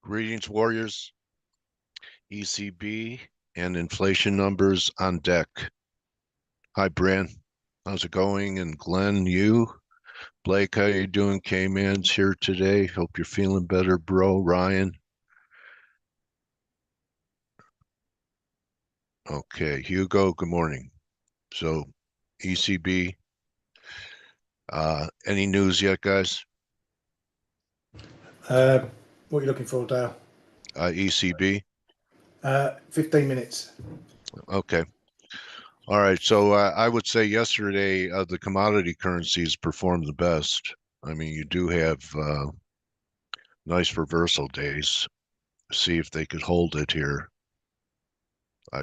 Greetings, warriors. ECB and inflation numbers on deck. Hi, Bran. How's it going? And Glenn, you? Blake, how you doing? Kman's here today. Hope you're feeling better, bro. Ryan. Okay, Hugo, good morning. So, ECB, any news yet, guys? What are you looking for, Dale? ECB? 15 minutes. Okay. All right. So, I would say yesterday, the commodity currencies performed the best. I mean, you do have nice reversal days. See if they could hold it here. I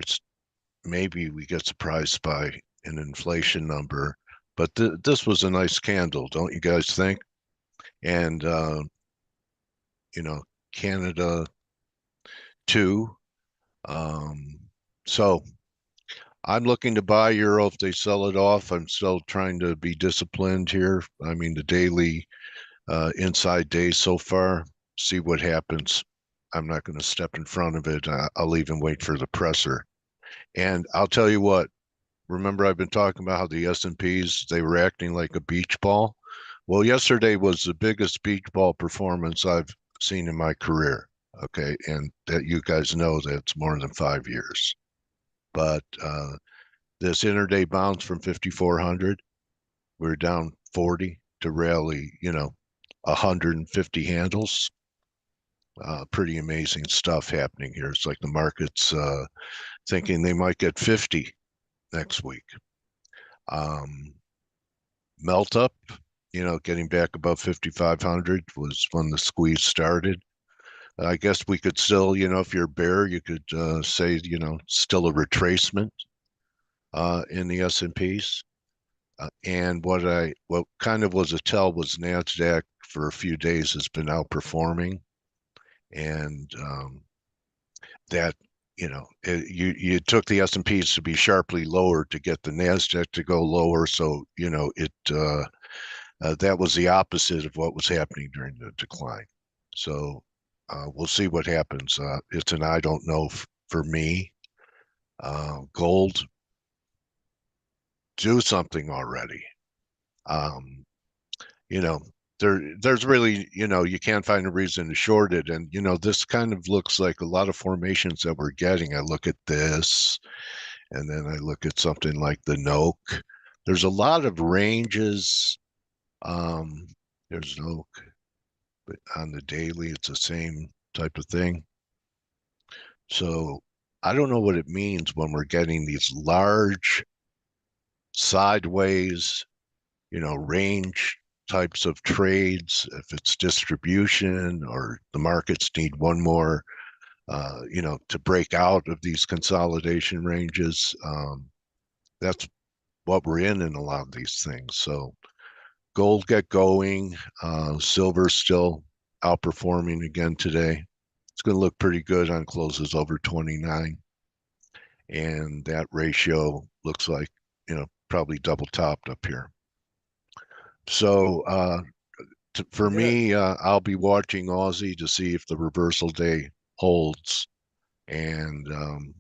maybe we get surprised by an inflation number, but this was a nice candle, don't you guys think? And you know, Canada too. Um, so I'm looking to buy euro if they sell it off. I'm still trying to be disciplined here. I mean, the daily inside days so far. See what happens. I'm not going to step in front of it. I'll even wait for the presser. And I'll tell you what, remember I've been talking about how the S&Ps, they were acting like a beach ball? Well, yesterday was the biggest beach ball performance I've seen in my career. Okay. And that you guys know that's more than 5 years. But this intraday bounce from 5,400, we're down 40 to rally, 150 handles. Pretty amazing stuff happening here. It's like the market's thinking they might get 50 next week. Um, Melt up, getting back above 5,500 was when the squeeze started. I guess we could still, if you're a bear, you could say, still a retracement in the S&Ps. And what kind of was a tell was NASDAQ for a few days has been outperforming, and that you took the S&Ps to be sharply lower to get the NASDAQ to go lower, so it that was the opposite of what was happening during the decline. So we'll see what happens. It's an I don't know for me. Gold, do something already. Um, you know, there's really, you can't find a reason to short it. And, this kind of looks like a lot of formations that we're getting. I look at this, and then I look at something like the NOK. There's a lot of ranges. Um, there's NOK, but on the daily, it's the same type of thing. So I don't know what it means when we're getting these large sideways, range types of trades, if it's distribution or the markets need one more, to break out of these consolidation ranges. That's what we're in a lot of these things. So gold get going, silver still outperforming again today. It's going to look pretty good on closes over 29. And that ratio looks like, probably double topped up here. So for Yeah. me, I'll be watching Aussie to see if the reversal day holds and the Well,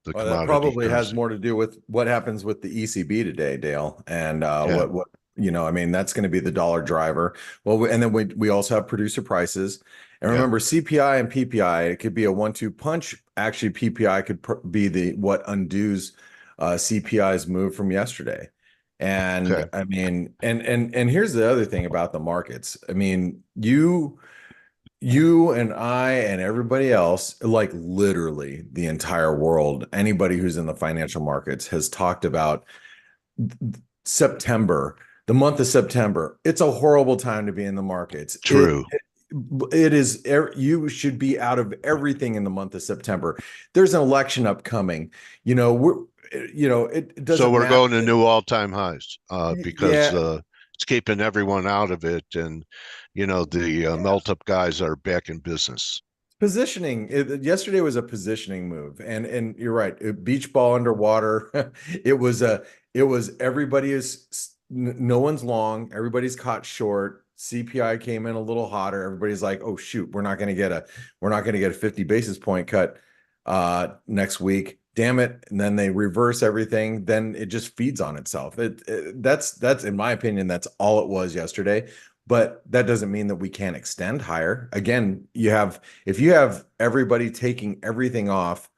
that commodity probably has currency. more to do with what happens with the ECB today, Dale, and Yeah, I mean, that's going to be the dollar driver. Well, and then we also have producer prices, and yeah, remember CPI and PPI. It could be a 1-2 punch. Actually, PPI could be the what undoes CPI's move from yesterday. And okay, I mean, and here's the other thing about the markets. I mean, you and I and everybody else, like literally the entire world, anybody who's in the financial markets has talked about September, the month of September. It's a horrible time to be in the markets. true. It is, you should be out of everything in the month of September. There's an election upcoming. It So doesn't we're matter. going to new all-time highs because Yeah, it's keeping everyone out of it, and the yeah. melt-up guys are back in business. Positioning. Yesterday was a positioning move, and you're right. Beach ball underwater. It was a. It was everybody is. No one's long. Everybody's caught short. CPI came in a little hotter. Everybody's like, oh shoot, we're not going to get a 50 basis point cut next week. Damn it. And then they reverse everything. Then it just feeds on itself. That's in my opinion, that's all it was yesterday. But that doesn't mean that we can't extend higher. Again, if you have everybody taking everything off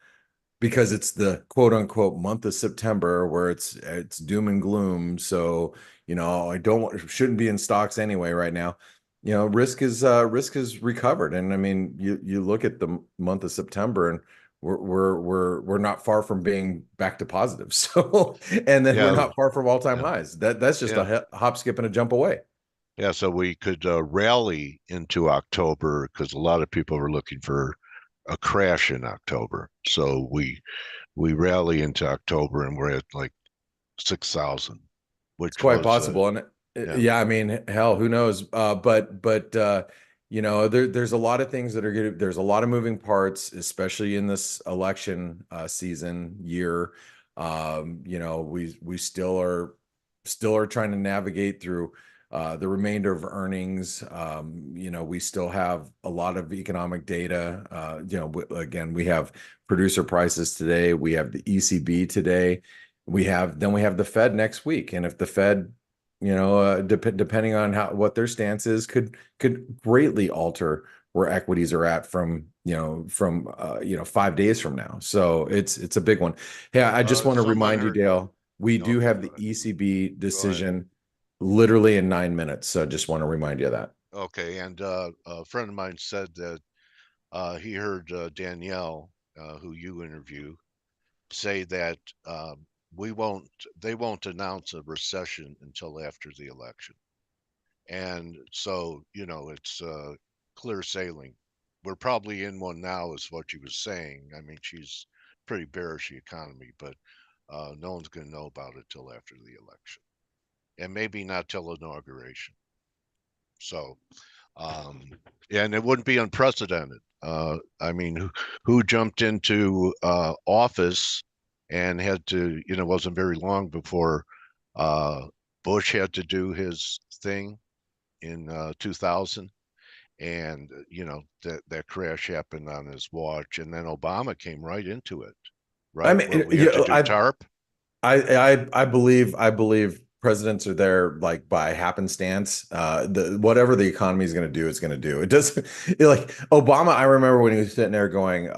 because it's the quote unquote month of September where it's doom and gloom. So, I shouldn't be in stocks anyway right now. Risk is recovered. And I mean, you look at the month of September and we're not far from being back to positive. So, and then we're not far from all-time highs. That's just a hop, skip, and a jump away. Yeah, so we could rally into October because a lot of people are looking for a crash in October. So we rally into October and we're at like 6,000, which it's quite was, possible. And yeah, I mean, hell, who knows? But there's a lot of things that are good. There's a lot of moving parts, especially in this election season year. We still are trying to navigate through the remainder of earnings. We still have a lot of economic data. Again, we have producer prices today. We have the ECB today. We have the Fed next week. And if the Fed, depending on what their stance is, could greatly alter where equities are at from 5 days from now. So it's a big one. Yeah, I just want to remind you, Dale, we do have the ECB decision literally in 9 minutes. So just want to remind you of that. Okay. And a friend of mine said that he heard Danielle, who you interview, say that they won't announce a recession until after the election. And so, it's clear sailing. We're probably in one now, is what she was saying. I mean, she's pretty bearish the economy, but no one's going to know about it till after the election, and maybe not till inauguration. So, and it wouldn't be unprecedented. I mean, who jumped into office and had to, wasn't very long before Bush had to do his thing in 2000, and that crash happened on his watch, and then Obama came right into it, right? I mean, where we had to do TARP. I believe presidents are there like by happenstance. Whatever the economy is going to do, it's going to do. It doesn't like Obama. I remember when he was sitting there going,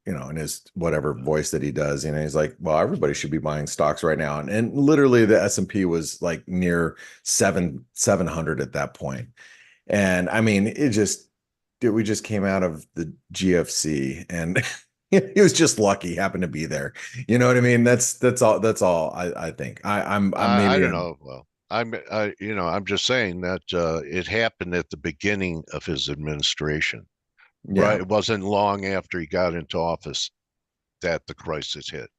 in his whatever voice that he does, he's like, well, everybody should be buying stocks right now. And literally the S&P was like near 700 at that point. And I mean, we just came out of the GFC and he was just lucky, happened to be there. You know what I mean? That's all I think. I'm maybe I don't know. Well, I'm just saying that it happened at the beginning of his administration. Yeah. Right. It wasn't long after he got into office that the crisis hit.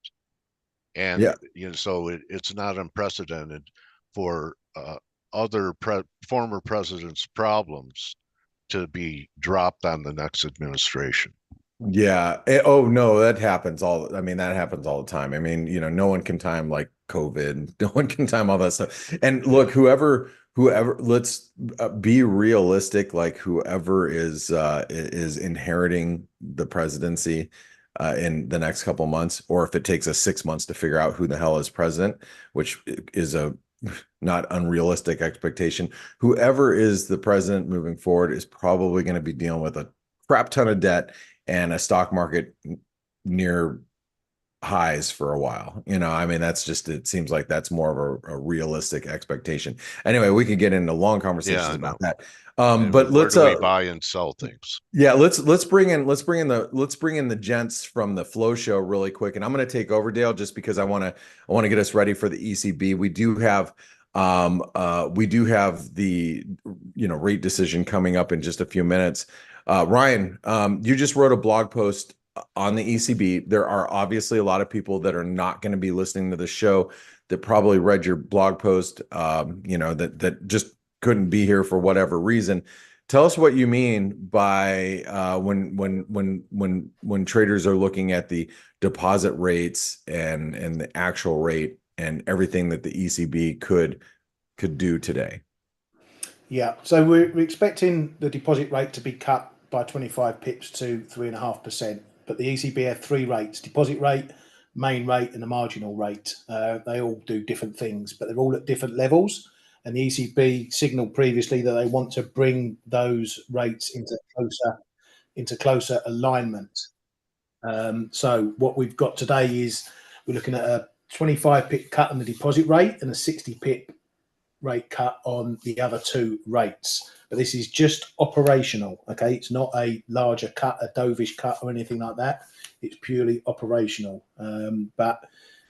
And, so it's not unprecedented for other former presidents' problems to be dropped on the next administration. Yeah. Oh no, that happens that happens all the time. I mean, no one can time like COVID. No one can time all that stuff. And look, whoever, let's be realistic. Like whoever is inheriting the presidency in the next couple months, or if it takes us 6 months to figure out who the hell is president, which is a not unrealistic expectation. Whoever is the president moving forward is probably going to be dealing with a crap ton of debt and a stock market near highs for a while. I mean, it seems like that's more of a realistic expectation. Anyway, we could get into long conversations about that. But let's where do we buy and sell things. Yeah, let's bring in the gents from the Flow Show really quick. And I'm going to take over, Dale, just because I want to get us ready for the ECB. We do have the rate decision coming up in just a few minutes. Ryan, you just wrote a blog post on the ECB. There are obviously a lot of people that are not going to be listening to the show that probably read your blog post, that just couldn't be here for whatever reason. Tell us what you mean by when traders are looking at the deposit rates and the actual rate and everything that the ECB could could do today? Yeah, so we're expecting the deposit rate to be cut by 25 pips to 3.5%. But the ECB have three rates: deposit rate, main rate, and the marginal rate. They all do different things, but they're all at different levels. And the ECB signalled previously that they want to bring those rates into closer alignment. So what we've got today is we're looking at a 25 pip cut on the deposit rate and a 60 pip rate cut on the other two rates. But this is just operational, okay? It's not a larger cut, a dovish cut or anything like that. It's purely operational. But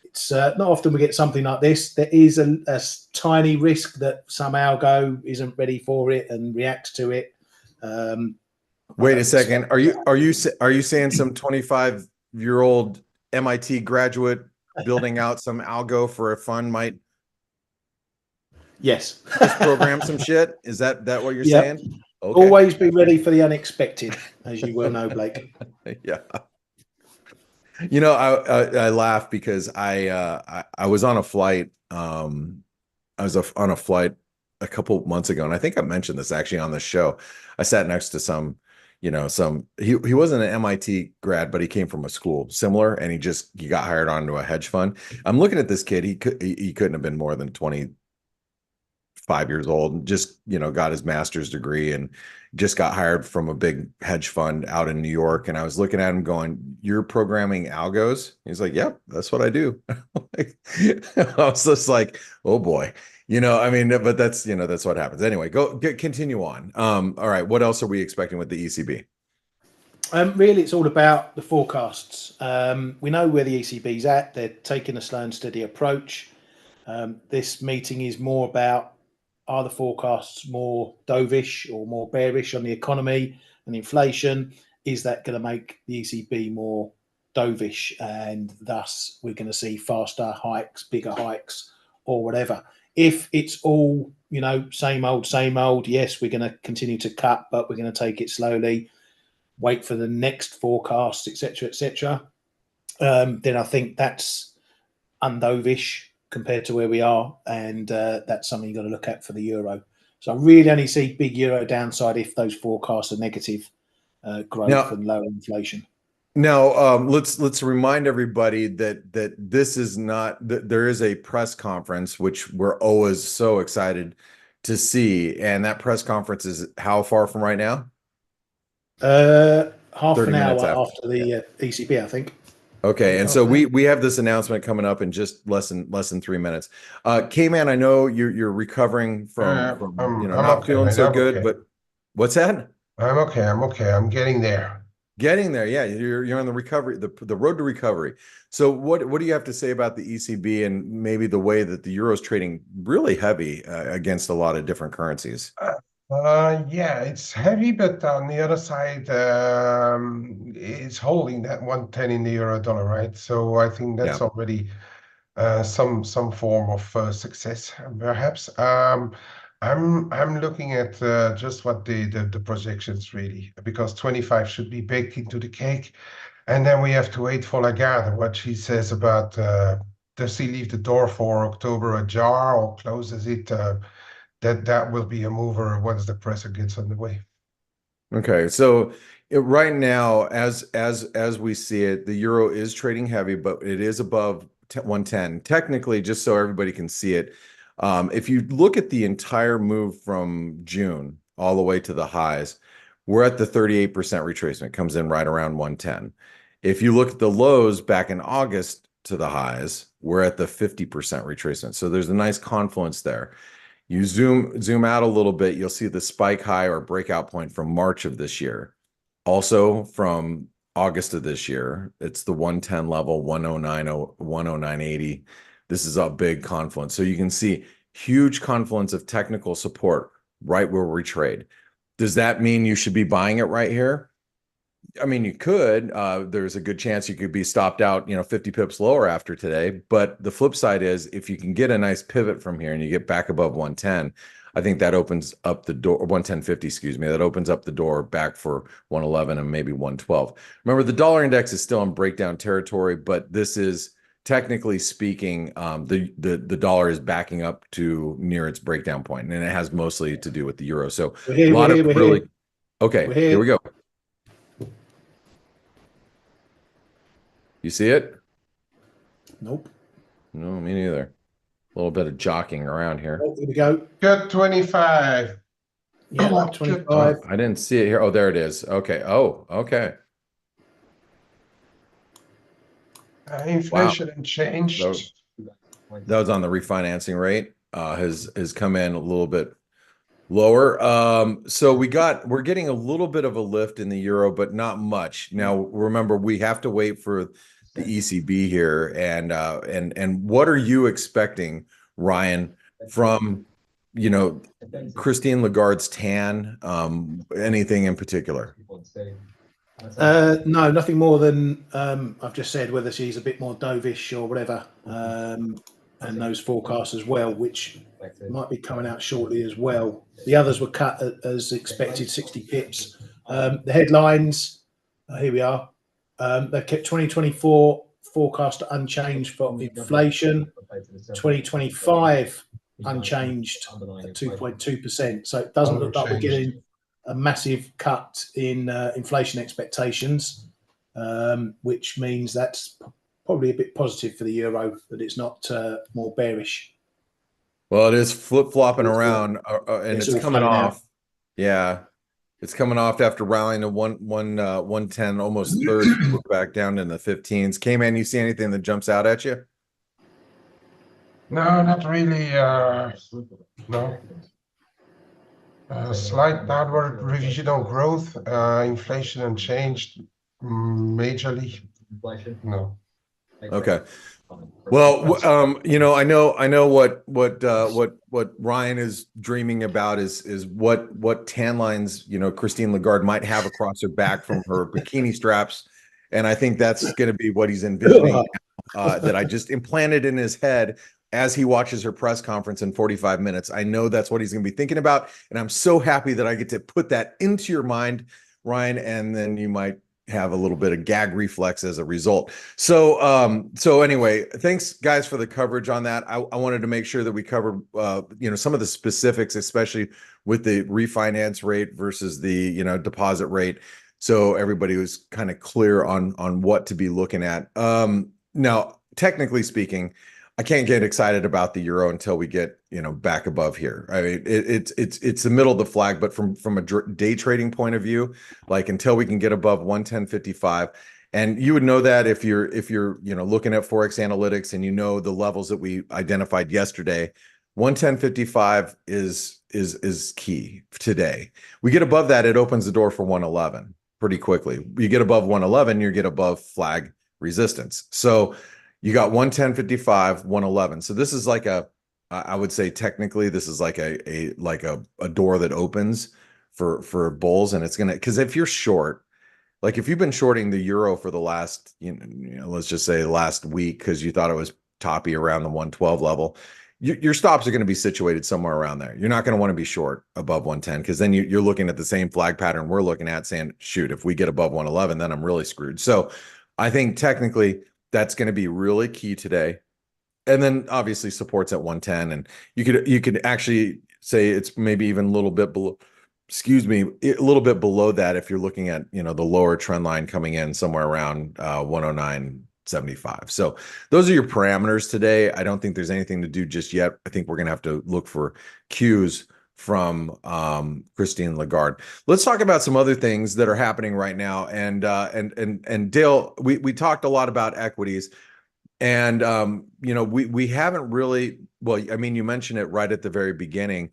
it's not often we get something like this. There is a tiny risk that some algo isn't ready for it and reacts to it. Wait a second. Are you saying some 25-year-old MIT graduate building out some algo for a fund might Yes. just program some shit? Is that what you're saying? Okay. Always be ready for the unexpected, as you well know, Blake. Yeah. You know, I laugh because I was on a flight. On a flight a couple months ago, and I think I mentioned this actually on the show. I sat next to he wasn't an MIT grad, but he came from a school similar, and he got hired onto a hedge fund. I'm looking at this kid. He couldn't have been more than 25 years old, and just got his master's degree and just got hired from a big hedge fund out in New York. And I was looking at him going, "You're programming algos?" He's like, "Yep, that's what I do." I was just like, "Oh boy." But that's what happens. Anyway, continue on. All right. What else are we expecting with the ECB? Really, it's all about the forecasts. We know where the ECB's at. They're taking a slow and steady approach. This meeting is more about, are the forecasts more dovish or more bearish on the economy and inflation? Is that going to make the ECB more dovish, and thus we're going to see faster hikes, bigger hikes, or whatever? If it's all, same old, yes, we're going to continue to cut, but we're going to take it slowly, wait for the next forecast, etc., then I think that's undovish compared to where we are, and that's something you've got to look at for the euro. So I really only see big euro downside if those forecasts are negative growth and lower inflation. Now, let's remind everybody that this is not that there is a press conference which we're always so excited to see, and that press conference is how far from right now? Half an hour after the ECB, I think. Okay, and so we have this announcement coming up in just less than 3 minutes. Kman, I know you're recovering from not feeling so good, but what's that? I'm okay. I'm getting there. Getting there, yeah. You're on the recovery, the road to recovery. So what do you have to say about the ECB and maybe the way that the euro is trading really heavy against a lot of different currencies? Yeah, it's heavy, but on the other side, it's holding that 110 in the euro dollar, right? So I think that's already some form of success, perhaps. I'm looking at just what the projections really, because 25 should be baked into the cake, and then we have to wait for Lagarde, what she says about does he leave the door for October ajar or closes it? That will be a mover once the pressure gets underway. Okay, so right now, as we see it, the euro is trading heavy, but it is above 110. Technically, just so everybody can see it, if you look at the entire move from June all the way to the highs, we're at the 38% retracement, comes in right around 110. If you look at the lows back in August to the highs, we're at the 50% retracement. So there's a nice confluence there. You zoom out a little bit, you'll see the spike high or breakout point from March of this year. Also from August of this year, it's the 110 level, 109.80. This is a big confluence. So you can see huge confluence of technical support right where we trade. Does that mean you should be buying it right here? I mean, you could. There's a good chance you could be stopped out, 50 pips lower after today. But the flip side is if you can get a nice pivot from here and you get back above 110, I think that opens up the door, 110.50, excuse me, that opens up the door back for 111 and maybe 112. Remember, the dollar index is still in breakdown territory, but this is technically speaking, the dollar is backing up to near its breakdown point, and it has mostly to do with the euro. So We're here, a lot we're of here, we're really here. okay. We're Here here. we go. You see it? Nope. No, me neither. A little bit of jockeying around here. Oh, here we go. Good 25. Yeah, Oh, 25. I didn't see it here. Oh, there it is. Okay. Oh, okay. Inflation changed. So that was on the refinancing rate. Has come in a little bit lower. So we're getting a little bit of a lift in the euro, but not much. Now remember, we have to wait for the ECB here, and what are you expecting, Ryan, from Christine Lagarde's tan? Anything in particular? No, nothing more than I've just said, whether she's a bit more dovish or whatever, and those forecasts as well, which might be coming out shortly as well. The others were cut as expected, 60 pips. The headlines, here we are. They kept 2024 forecast unchanged for inflation, 2025 unchanged at 2.2%. So it doesn't look like we're getting a massive cut in inflation expectations, which means that's probably a bit positive for the euro, that it's not more bearish. Well, it is flip-flopping around, and it's coming off. Yeah, it's coming off after rallying to 110, almost 30, back down in the 15s. Kman, you see anything that jumps out at you? No, not really. No. Slight downward revision on growth, inflation unchanged majorly. No. Okay. Well, I know what Ryan is dreaming about is what tan lines, Christine Lagarde might have across her back from her bikini straps. And I think that's going to be what he's envisioning, that I just implanted in his head as he watches her press conference in 45 minutes. I know that's what he's going to be thinking about. And I'm so happy that I get to put that into your mind, Ryan, and then you might have a little bit of gag reflex as a result. So anyway, thanks guys for the coverage on that. I wanted to make sure that we covered some of the specifics, especially with the refinance rate versus the deposit rate, so everybody was kind of clear on what to be looking at. Now, technically speaking, I can't get excited about the euro until we get back above here. I mean, it's the middle of the flag, but from a day trading point of view, like until we can get above 110.55, and you would know that if you're looking at ForexAnalytix and the levels that we identified yesterday, 110.55 is key today. We get above that, it opens the door for 111 pretty quickly. You get above 111, you get above flag resistance. So you got 110.55, 111. So this is like I would say technically this is like a door that opens for bulls, and it's gonna, because if you're short, like if you've been shorting the euro for the last let's just say last week because you thought it was toppy around the 112 level, your stops are going to be situated somewhere around there. You're not going to want to be short above 110, because then you're looking at the same flag pattern we're looking at, saying, shoot, if we get above 111, then I'm really screwed. So I think technically that's going to be really key today. And then obviously supports at 110. And you could actually say it's maybe even a little bit below, a little bit below that if you're looking at, the lower trend line coming in somewhere around 109.75. So those are your parameters today. I don't think there's anything to do just yet. I think we're going to have to look for cues from Christine Lagarde. Let's talk about some other things that are happening right now. And Dale, we talked a lot about equities, and we haven't really, well, I mean, you mentioned it right at the very beginning,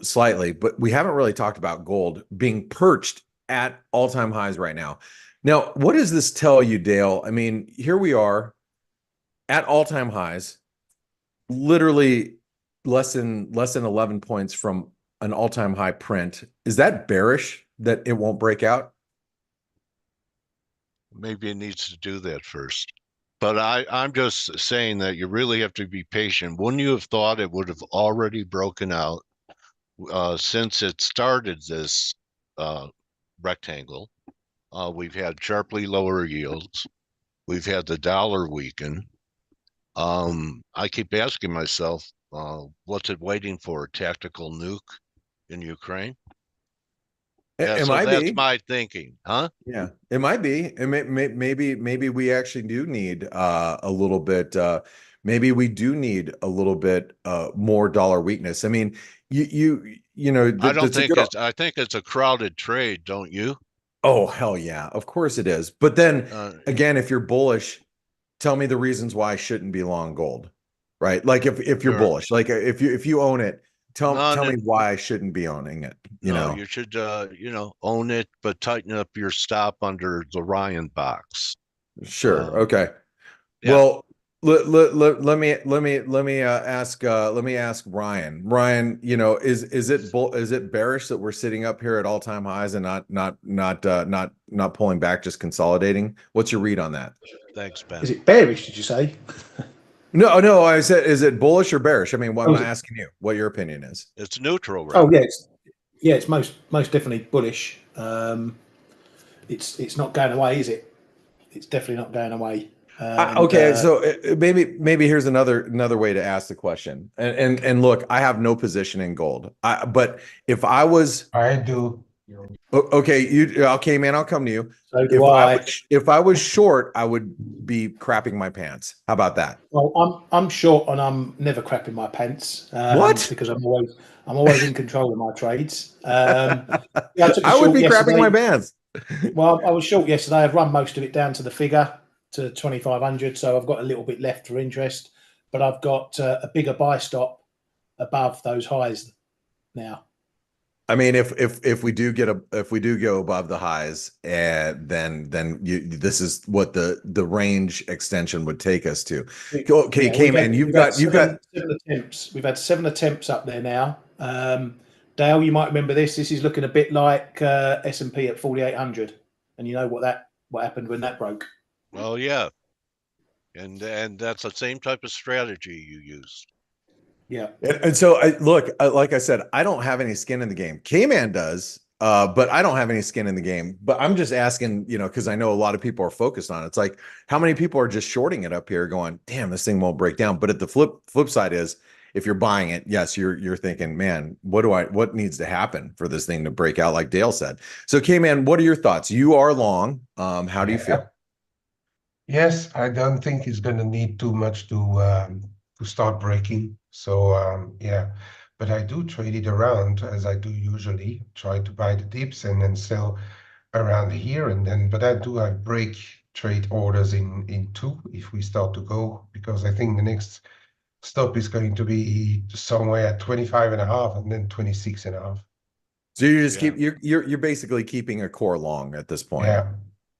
slightly, but we haven't really talked about gold being perched at all-time highs right now. Now, what does this tell you, Dale? I mean, here we are at all-time highs, literally less than 11 points from an all-time high print. Is that bearish that it won't break out? Maybe it needs to do that first. But I'm just saying that you really have to be patient. Wouldn't you have thought it would have already broken out since it started this rectangle? We've had sharply lower yields. We've had the dollar weaken. I keep asking myself, what's it waiting for? A tactical nuke in Ukraine? Yeah, It so might that's be. my thinking, huh? Yeah, it might be. Maybe we actually do need a little bit. Maybe we do need a little bit more dollar weakness. I mean, you know I don't that's a think good. I think it's a crowded trade, don't you? Oh hell yeah, of course it is. But then Uh, again, if you're bullish, tell me the reasons why I shouldn't be long gold, right? Like if you're sure. bullish, like if you own it, No, tell no, me why I shouldn't be owning it. You no, know, you should, own it, but tighten up your stop under the Ryan box. sure, okay. Yeah, Well, let me ask Ryan. Ryan, you know, is it bearish that we're sitting up here at all-time highs and not pulling back, just consolidating? What's your read on that? thanks, Is Ben. it bearish? Did you say? No, I said, is it bullish or bearish? I mean, what Oh, I'm is it? asking you, what your opinion is. It's neutral right Oh, now. yeah, it's most definitely bullish. It's not going away, is it? It's definitely not going away. And Okay, so maybe here's another way to ask the question. And look, I have no position in gold. But if I was I do. okay, okay, man, I'll come to you. so do I. If I was short, I would be crapping my pants. How about that? Well, I'm short and I'm never crapping my pants What? because I'm always in control of my trades. Yeah, I took a I would short be crapping my yesterday. pants. Well, I was short yesterday. I've run most of it down to the figure to 2,500, so I've got a little bit left for interest, but I've got a bigger buy stop above those highs now. I mean, if we do if we do go above the highs, then this is what the range extension would take us to. Okay, Yeah, we've Kman, had you've got seven attempts. We've had 7 attempts up there now. Dale, you might remember this. This is looking a bit like S&P at 4,800, and you know what happened when that broke. Well, yeah, and that's the same type of strategy you use. Yeah, and so look, like I said, I don't have any skin in the game. Kman does, but I don't have any skin in the game. But I'm just asking, you know, because I know a lot of people are focused on it. It's like how many people are just shorting it up here, going, "Damn, this thing won't break down." But at the flip side is, if you're buying it, yes, you're thinking, "Man, what needs to happen for this thing to break out?" Like Dale said. So, Kman, what are your thoughts? You are long. How do you Yeah. feel? Yes, I don't think it's going to need too much to start breaking. So yeah, but I do trade it around as I do usually. Try to buy the dips and then sell around here and then. But I break trade orders in two if we start to go, because I think the next stop is going to be somewhere at 25.5 and then 26.5. So you just Yeah. keep you're basically keeping a core long at this point. Yeah.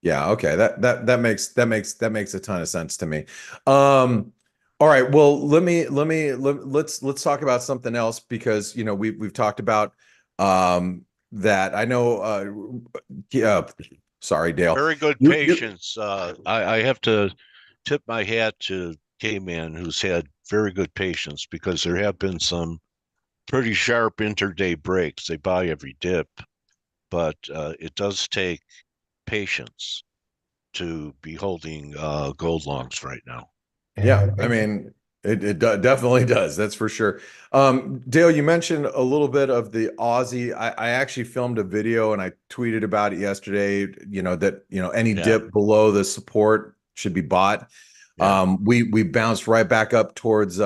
Yeah, okay. That makes a ton of sense to me. All right. Well, let's talk about something else, because you know we've talked about that. I know yeah, sorry, Dale. Very good You patience. I have to tip my hat to Kman, who's had very good patience, because there have been some pretty sharp intraday breaks. They buy every dip, but it does take patience to be holding gold longs right now. Yeah, I Thank you. mean, definitely does. That's for sure. Dale, you mentioned a little bit of the Aussie. I actually filmed a video and I tweeted about it yesterday. You know that any Yeah. dip below the support should be bought. Yeah. We bounced right back up towards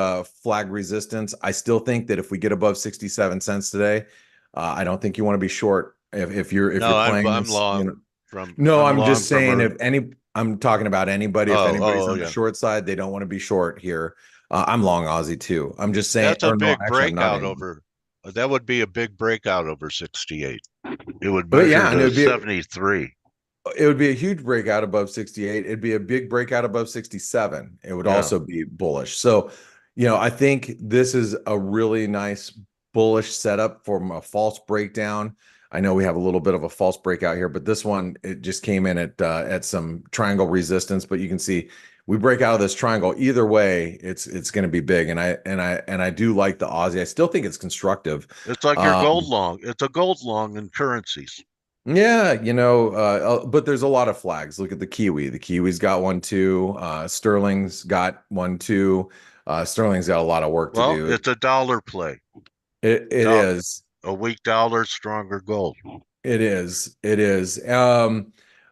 flag resistance. I still think that if we get above 67 cents today, I don't think you want to be short if you're No, playing I'm this. You long know, from no, I'm I'm long just from saying her. if any, I'm talking about anybody. If anybody's on the Yeah. short side, they don't want to be short here. I'm long Aussie too. I'm just saying, That's a or no, big actually, I'm not breakout anymore. over. That would be a big breakout over 68. It would But measure yeah, and to 73. it would be a huge breakout above 68. It'd be a big breakout above 67. It would Yeah. also be bullish. So, you know, I think this is a really nice bullish setup from a false breakdown. I know we have a little bit of a false breakout here, but this one, it just came in at some triangle resistance. But you can see we break out of this triangle. Either way, it's going to be big. And I do like the Aussie. I still think it's constructive. It's like your Um, gold long. It's a gold long in currencies. Yeah, but there's a lot of flags. Look at the Kiwi. The Kiwi's got one too. Sterling's got one too. Sterling's got a lot of work to Well, do. it's a dollar play. It Do- is. a weak dollar, stronger gold. It is. It is.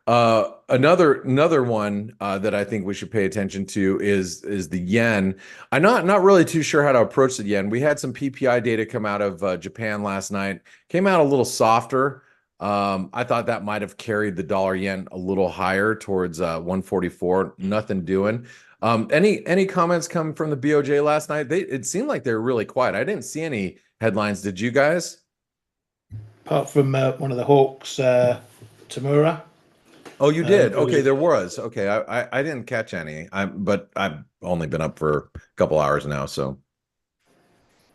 Another one that I think we should pay attention to is the yen. I'm not really too sure how to approach the yen. We had some PPI data come out of Japan last night. Came out a little softer. I thought that might have carried the dollar yen a little higher towards 144. Nothing doing. Any comments come from the BOJ last night? It seemed like they were really quiet. I didn't see any headlines. Did you guys? Apart from one of the Hawks, Tamura. Oh, you did? There was Okay, there was. Okay, I didn't catch any. But I've only been up for a couple hours now, so.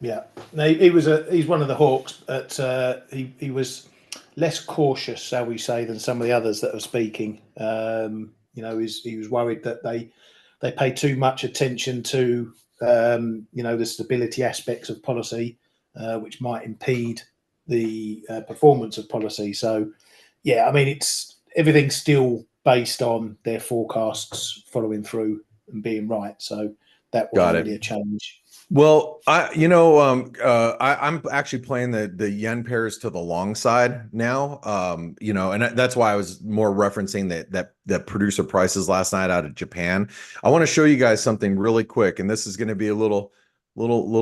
Yeah, no, he's one of the Hawks, but he was less cautious, shall we say, than some of the others that are speaking. He was worried that they pay too much attention to the stability aspects of policy, which might impede the performance of policy. So, yeah, I mean, everything's still based on their forecasts following through and being right. So that Got wasn't it. really a change. Well, I'm actually playing the yen pairs to the long side now. And that's why I was more referencing that producer prices last night out of Japan. I want to show you guys something really quick, and this is going to be a little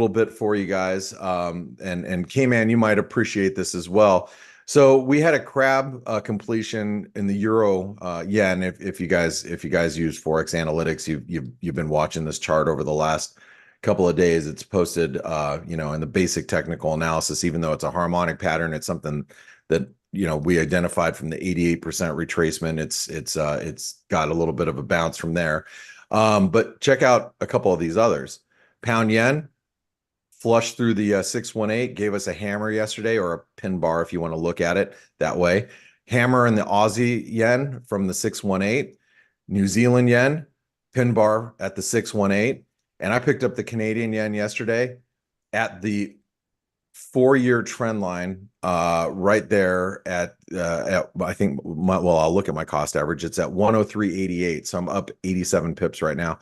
bit for you guys. And Kman, you might appreciate this as well. So we had a crab completion in the euro yen. If you guys use ForexAnalytix, you've been watching this chart over the last couple of days. It's posted in the basic technical analysis. Even though it's a harmonic pattern, it's something that we identified from the 88% retracement. It's got a little bit of a bounce from there. But check out a couple of these others. Pound yen flush through the 618, gave us a hammer yesterday, or a pin bar if you want to look at it that way. Hammer in the Aussie yen from the 618. New Zealand yen pin bar at the 618. And I picked up the Canadian yen yesterday at the 4-year trend line, right there at I think I'll look at my cost average. It's at 103.88, so I'm up 87 pips right now.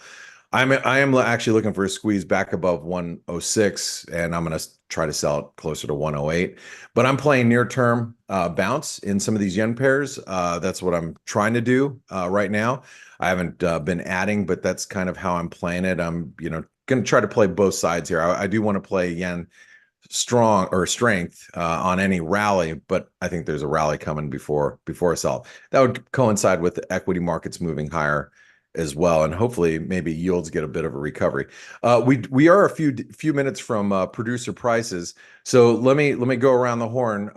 I am actually looking for a squeeze back above 106, and I'm going to try to sell it closer to 108. But I'm playing near term bounce in some of these yen pairs. That's what I'm trying to do right now. I haven't been adding, but that's kind of how I'm playing it. I'm going to try to play both sides here. I do want to play yen strong or strength on any rally, but I think there's a rally coming before a sell. That would coincide with the equity markets moving higher as well, and hopefully maybe yields get a bit of a recovery. We are a few minutes from producer prices, so let me go around the horn.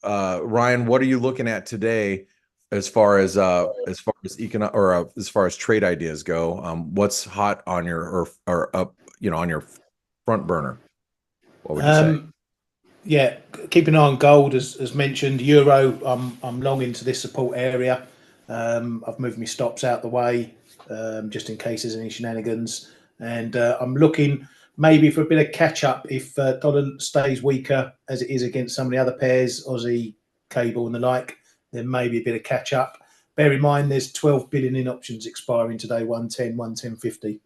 Ryan, what are you looking at today as far as as far as trade ideas go? What's hot on your or up on your front burner? What would you say? Yeah, keep an eye on gold as mentioned. Euro, I'm long into this support area. I've moved my stops out the way just in case there's any shenanigans, and I'm looking maybe for a bit of catch up if dollar stays weaker as it is against some of the other pairs, Aussie, cable, and the like. Then maybe a bit of catch up. Bear in mind, there's 12 billion in options expiring today. 110.50.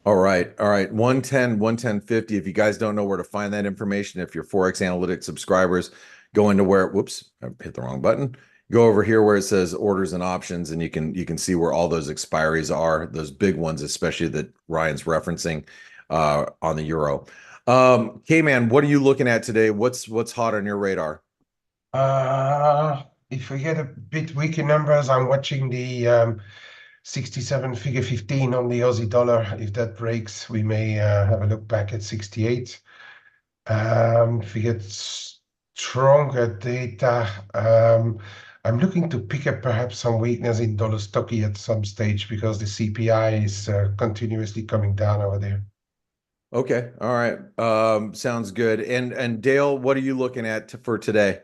All right. 110, 110.50. If you guys don't know where to find that information, if you're ForexAnalytix subscribers, go into where, whoops, I hit the wrong button. Go over here where it says orders and options, and you can see where all those expiries are, those big ones, especially that Ryan's referencing on the euro. Kman, what are you looking at today? What's hot on your radar? If we get a bit weaker numbers, I'm watching the 67 figure 15 on the Aussie dollar. If that breaks, we may have a look back at 68. If we get stronger data, I'm looking to pick up perhaps some weakness in dollar stocky at some stage because the CPI is continuously coming down over there. Okay. All right. Sounds good. And Dale, what are you looking at for today?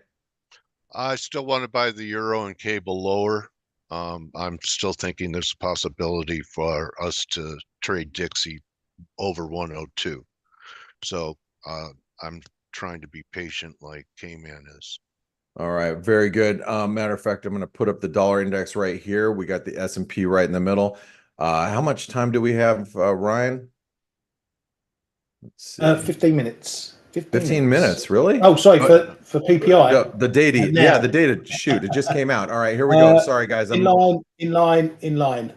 I still want to buy the euro and cable lower. I'm still thinking there's a possibility for us to trade Dixie over 102. So I'm trying to be patient like Kman is. All right, very good. Matter of fact, I'm going to put up the dollar index right here. We got the S&P right in the middle. How much time do we have, Ryan? Let's see. 15 minutes. 15 minutes, really? Oh, sorry, Oh, for PPI. the data. Yeah, Now, the data. Shoot, it just came out. All right, here we go. Sorry, guys. in line, in line, in line.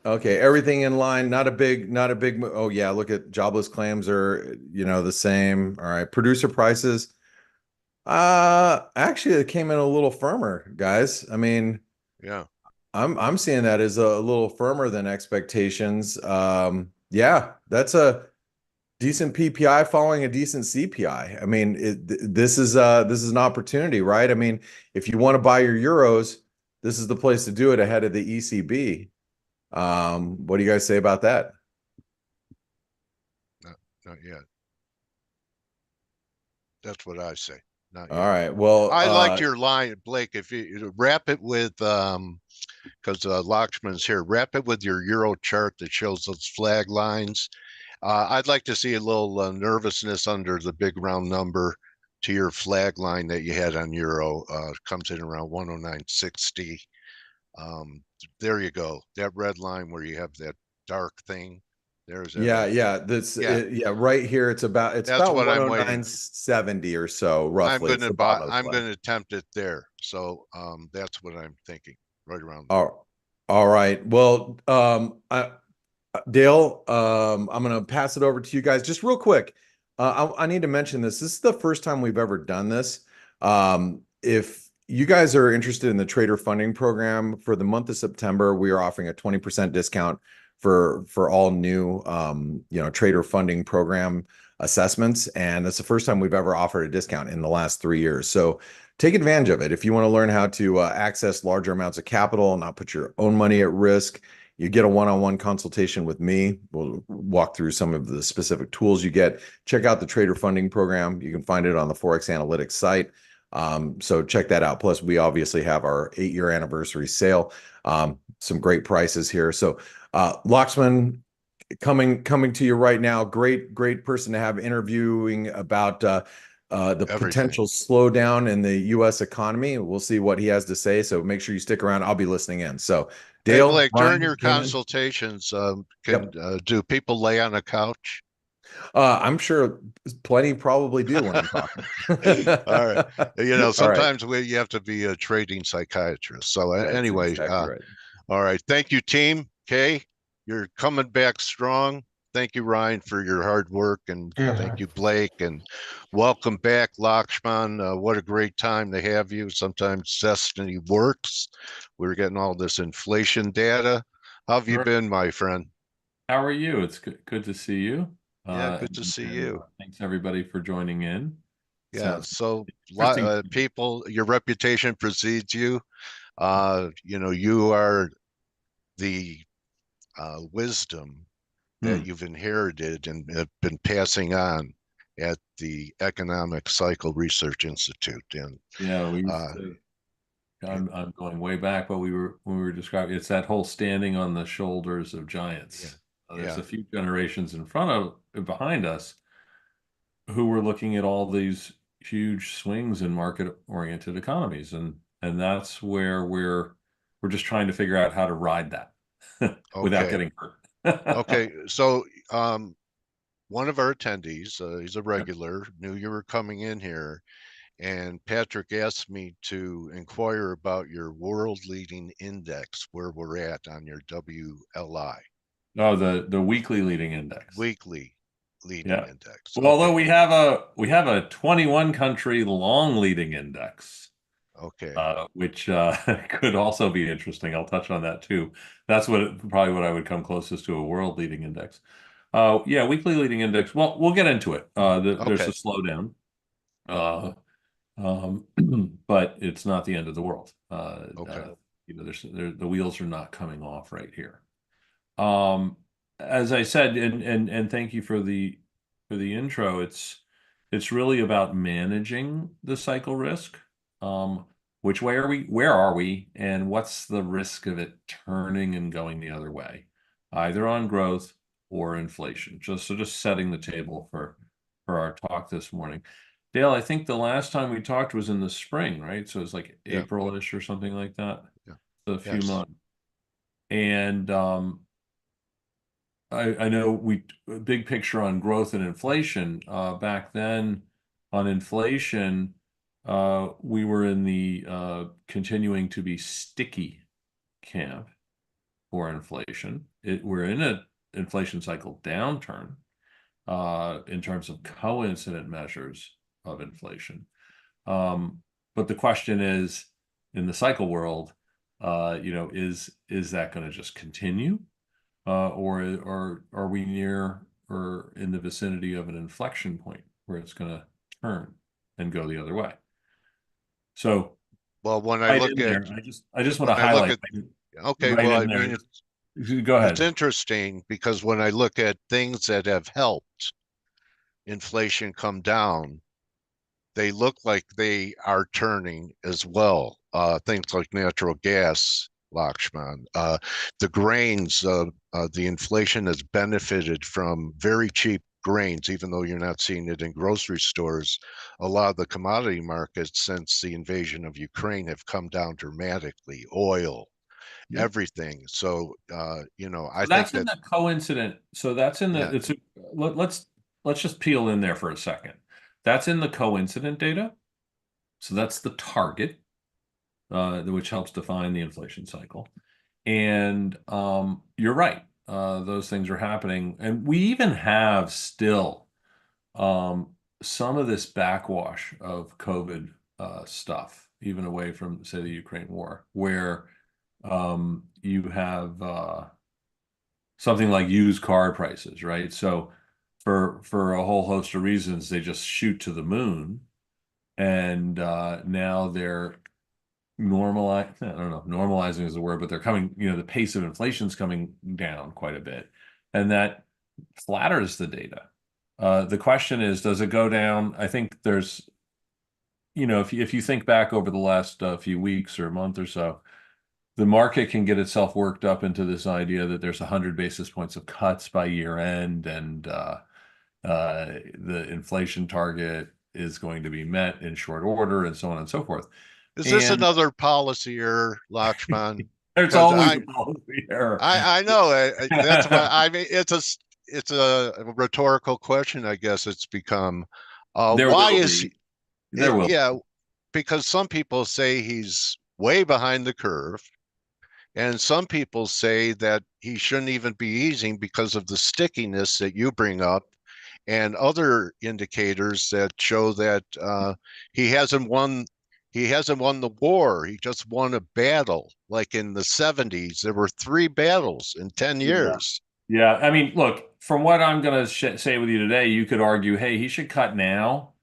Okay, everything in line. Not a big. Oh yeah, look at jobless claims are, the same. All right, producer prices. Actually, it came in a little firmer, guys. I mean, Yeah. I'm seeing that as a little firmer than expectations. Yeah, that's a decent PPI following a decent CPI. I mean, this is an opportunity, right? I mean, if you want to buy your euros, this is the place to do it ahead of the ECB. What do you guys say about that? Not yet. That's what I say. Not All yet. right. Well, I liked your line, Blake. If you wrap it with, because Lakshman's here, wrap it with your Euro chart that shows those flag lines. I'd like to see a little nervousness under the big round number to your flag line that you had on Euro. Comes in around 109.60. There you go. That red line where you have that dark thing. There's that red. yeah, right here. It's about That's what I'm waiting. 109.70 or so, I'm roughly. going It's to the buy. bottom of the I'm flag. going to attempt it there. So that's what I'm thinking. Right around there. All right. Well, Dale, I'm going to pass it over to you guys just real quick. I need to mention this. This is the first time we've ever done this. If you guys are interested in the trader funding program for the month of September, we are offering a 20% discount for all new, trader funding program assessments. And that's the first time we've ever offered a discount in the last 3 years. So take advantage of it. If you want to learn how to access larger amounts of capital and not put your own money at risk, you get a one-on-one consultation with me. We'll walk through some of the specific tools you get. Check out the trader funding program. You can find it on the ForexAnalytix site. So check that out. Plus, we obviously have our 8-year anniversary sale. Some great prices here. So Lakshman, coming to you right now. Great person to have interviewing about the Everything. potential slowdown in the U.S. economy. We'll see what he has to say. So make sure you stick around. I'll be listening in. So Dale, Hey Blake, Ryan, during your Kman? consultations, Yep. Do people lay on a couch? I'm sure plenty probably do when I'm talking. All right. All right. Sometimes you have to be a trading psychiatrist. So That's anyway, exactly right. all right. Thank you, team. Kay, you're coming back strong. Thank you, Ryan, for your hard work, and thank you, Blake, and welcome back, Lakshman. What a great time to have you. Sometimes destiny works. We're getting all this inflation data. How have you been, my friend? How are you? It's good to see you. Yeah, good to see you. Thanks everybody for joining in. Yeah, so interesting. people, your reputation precedes you. You are the wisdom that you've inherited and have been passing on at the Economic Cycle Research Institute. And yeah, we used to, I'm going way back, but when we were describing, it's that whole standing on the shoulders of giants. There's a few generations behind us who were looking at all these huge swings in market-oriented economies, and that's where we're just trying to figure out how to ride that without getting hurt. Okay, so one of our attendees, he's a regular, knew you were coming in here, and Patrick asked me to inquire about your world-leading index, where we're at on your WLI. Oh, the weekly leading index. Weekly leading index. Well, although we have a 21 country long leading index. Okay. Which could also be interesting. I'll touch on that too. That's probably what I would come closest to a world leading index. Yeah, weekly leading index. Well, we'll get into it. There's a slowdown, but it's not the end of the world. The wheels are not coming off right here. As I said, and thank you for the intro. It's really about managing the cycle risk. Which way are we? Where are we? And what's the risk of it turning and going the other way, either on growth or inflation? Just setting the table for our talk this morning. Dale, I think the last time we talked was in the spring, right? So it's like Yeah. April-ish or something like that. Yeah. So a few Yes. months. And I know big picture on growth and inflation. Back then on inflation, we were in the continuing to be sticky camp for inflation. We're in an inflation cycle downturn in terms of coincident measures of inflation. But the question is, in the cycle world, is that going to just continue? Or are we near or in the vicinity of an inflection point where it's going to turn and go the other way? So, Well, when I right look in at there, I just want to when I look highlight at okay, right well, in I there. mean Go it's ahead. interesting because when I look at things that have helped inflation come down, they look like they are turning as well. Things like natural gas, Lakshman. The grains, the inflation has benefited from very cheap grains, even though you're not seeing it in grocery stores. A lot of the commodity markets since the invasion of Ukraine have come down dramatically. Oil, Yeah. everything. So, I So think that's in that, the coincident. So that's in yeah, the let's just peel in there for a second. That's in the coincident data. So that's the target, which helps define the inflation cycle. And you're right. Those things are happening. And we even have still um, some of this backwash of COVID stuff, even away from, say, the Ukraine war, where you have something like used car prices, right? So for a whole host of reasons, they just shoot to the moon. And now they're I don't know, normalizing is the word, but they're coming, the pace of inflation is coming down quite a bit. And that flatters the data. The question is, does it go down? I think there's, if you think back over the last few weeks or a month or so, the market can get itself worked up into this idea that there's 100 basis points of cuts by year end, and the inflation target is going to be met in short order, and so on and so forth. is this And another policy error, Lakshman? there's Because always a policy error. I know that's why I mean it's a rhetorical question. I guess it's become. There Why will is be. There will. yeah? Because some people say he's way behind the curve, and some people say that he shouldn't even be easing because of the stickiness that you bring up, and other indicators that show that he hasn't won. He hasn't won the war. He just won a battle. Like in the 70s, there were 3 battles in 10 Yeah. years. Yeah. I mean, look, from what I'm going to say with you today, you could argue, hey, he should cut now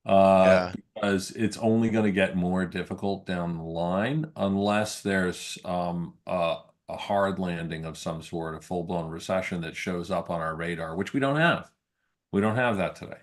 Yeah. because it's only going to get more difficult down the line unless there's a hard landing of some sort, a full-blown recession that shows up on our radar, which we don't have. We don't have that today.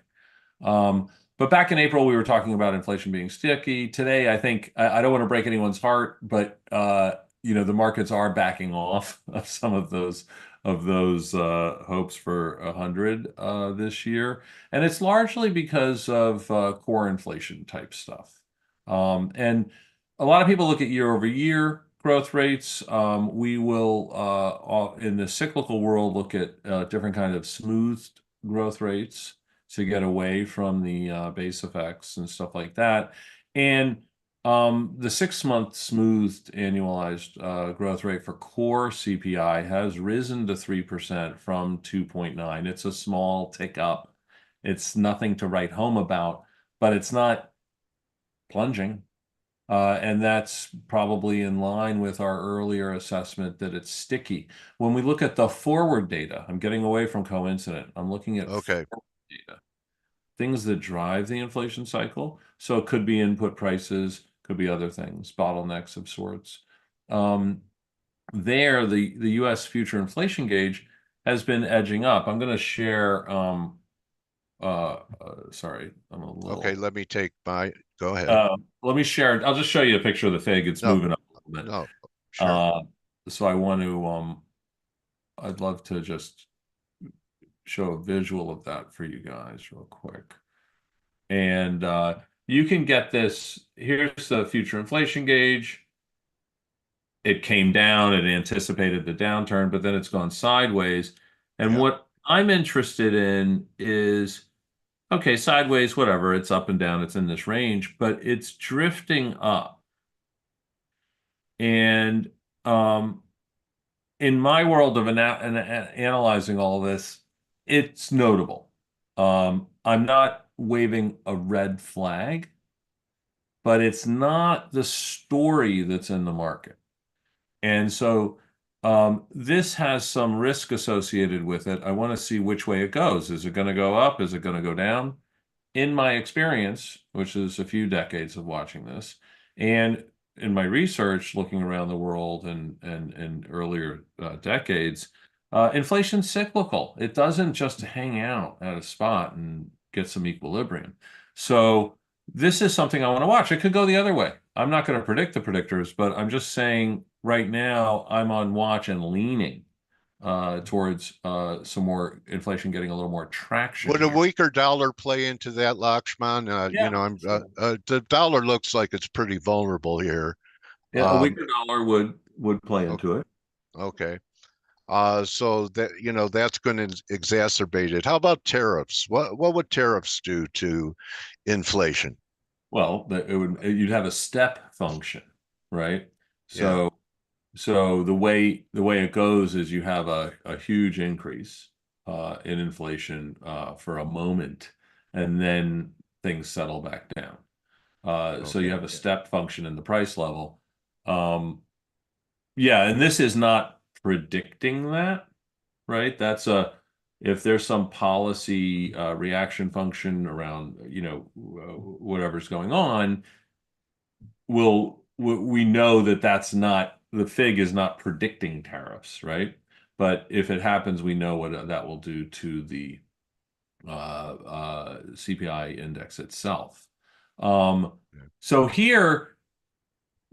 But back in April, we were talking about inflation being sticky. Today, I think I don't want to break anyone's heart, but the markets are backing off of some of those hopes for 100 this year, and it's largely because of core inflation type stuff. And a lot of people look at year over year growth rates. We will, in the cyclical world, look at different kind of smoothed growth rates to get away from the base effects and stuff like that. And the 6-month smoothed annualized growth rate for core CPI has risen to 3% from 2.9. It's a small tick up. It's nothing to write home about, but it's not plunging. And that's probably in line with our earlier assessment that it's sticky. When we look at the forward data, I'm getting away from coincident. I'm looking at Okay. forward data, things that drive the inflation cycle. So it could be input prices, could be other things, bottlenecks of sorts. The U.S. future inflation gauge has been edging up. I'm going to share. Sorry, I'm a little. Okay. Let me take my. Go ahead. Let me share. I'll just show you a picture of the fig. It's No. moving up a little bit. No. Sure. So I want to. I'd love to just show a visual of that for you guys real quick. And you can get this. Here's the future inflation gauge. It came down, it anticipated the downturn, but then it's gone sideways. And Yeah. what I'm interested in is, okay, sideways, whatever, it's up and down, it's in this range, but it's drifting up. And in my world of analyzing all this, it's notable. I'm not waving a red flag, but it's not the story that's in the market. And so this has some risk associated with it. I want to see which way it goes. Is it going to go up? Is it going to go down? In my experience, which is a few decades of watching this, and in my research looking around the world and earlier decades, inflation's cyclical. It doesn't just hang out at a spot and get some equilibrium. So this is something I want to watch. It could go the other way. I'm not going to predict the predictors, but I'm just saying right now I'm on watch and leaning towards some more inflation getting a little more traction Would a here. weaker dollar play into that, Lakshman? Yeah, The dollar looks like it's pretty vulnerable here. yeah, a weaker dollar would play Okay. into it. Okay. So that that's going to exacerbate it. How about tariffs? What would tariffs do to inflation? Well, you'd have a step function, right? Yeah. So the way it goes is you have a huge increase in inflation for a moment, and then things settle back down. So you Okay. have a step function in the price level. Yeah, and this is not predicting that, right? If there's some policy reaction function around, whatever's going on, we know that that's not the F.A.C.E is not predicting tariffs, right? But if it happens, we know what that will do to the CPI index itself. So here,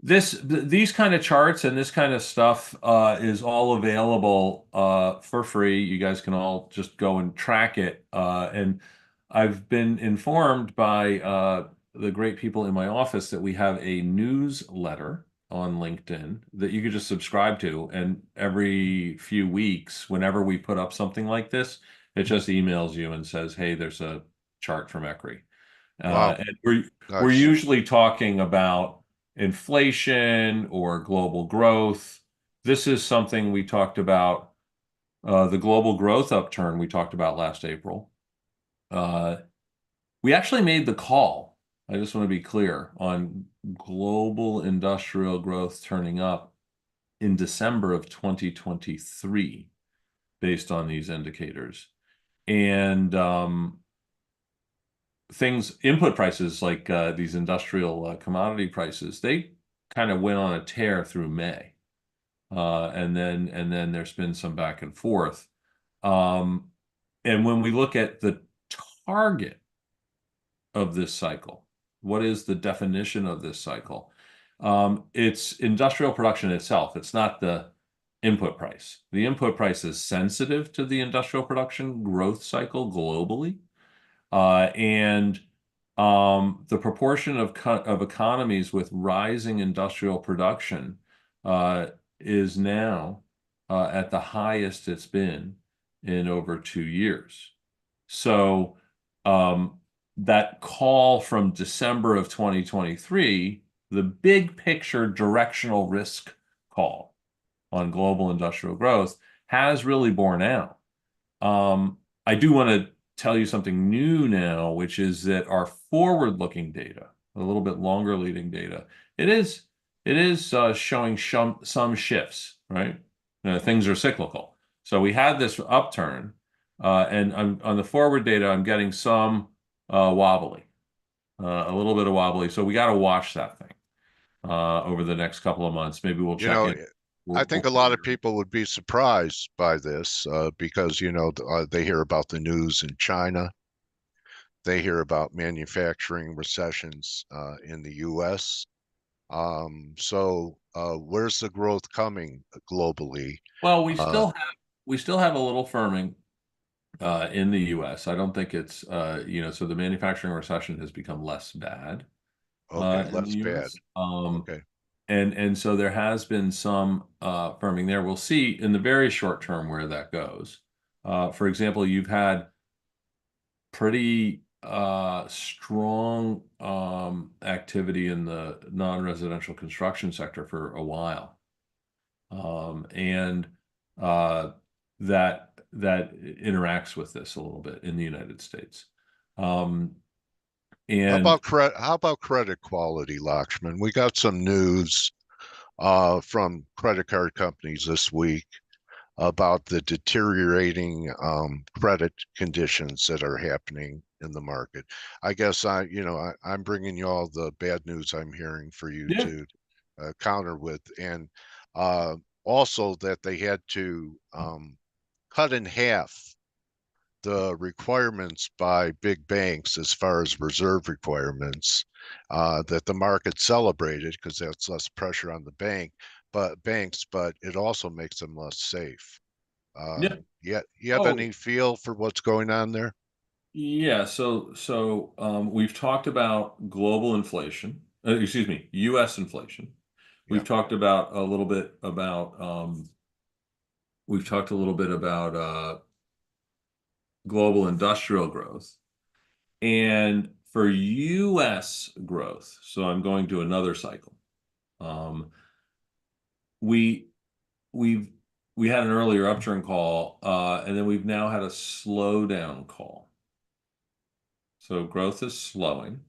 these kind of charts and this kind of stuff is all available for free. You guys can all just go and track it. And I've been informed by the great people in my office that we have a newsletter on LinkedIn that you could just subscribe to. And every few weeks, whenever we put up something like this, it just emails you and says, "Hey, there's a chart from ECRI." Wow. And we're Nice. usually talking about inflation or global growth. This is something we talked about, the global growth upturn we talked about last April. We actually made the call. I just want to be clear on global industrial growth turning up in December of 2023 based on these indicators. And input prices like these industrial commodity prices, they kind of went on a tear through May. And then there's been some back and forth. And when we look at the target of this cycle, what is the definition of this cycle? It's industrial production itself. It's not the input price. The input price is sensitive to the industrial production growth cycle globally. And the proportion of economies with rising industrial production is now at the highest it's been in over 2 years. So that call from December of 2023, the big picture directional risk call on global industrial growth has really borne out. I do want to tell you something new now, which is that our forward-looking data, a little bit longer leading data, it is showing some shifts, right? Things are cyclical. So we had this upturn, and on the forward data, I'm getting some wobbly, a little bit of wobbly. So we got to watch that thing over the next couple of months. Maybe we'll check in. I think a lot of people would be surprised by this because, they hear about the news in China. They hear about manufacturing recessions in the U.S. So where's the growth coming globally? Well, we still have a little firming in the U.S. I don't think it's so the manufacturing recession has become less bad Okay, in the less bad. U.S. Okay. And so there has been some firming there. We'll see in the very short term where that goes. For example, you've had pretty strong activity in the non-residential construction sector for a while. And that interacts with this a little bit in the United States. And How about credit quality, Lakshman? We got some news from credit card companies this week about the deteriorating credit conditions that are happening in the market. I guess I'm bringing you all the bad news I'm hearing for you yeah, to counter with, and also that they had to cut in half the requirements by big banks as far as reserve requirements that the market celebrated because that's less pressure on the banks, but it also makes them less safe. yeah. You have Oh, any feel for what's going on there? yeah. So we've talked about global inflation. Excuse me, U.S. inflation. Yeah. We've talked about a little bit about we've talked a little bit about global industrial growth. And for U.S. growth, so I'm going to another cycle. We we've we had an earlier upturn call, and then we've now had a slowdown call. So growth is slowing.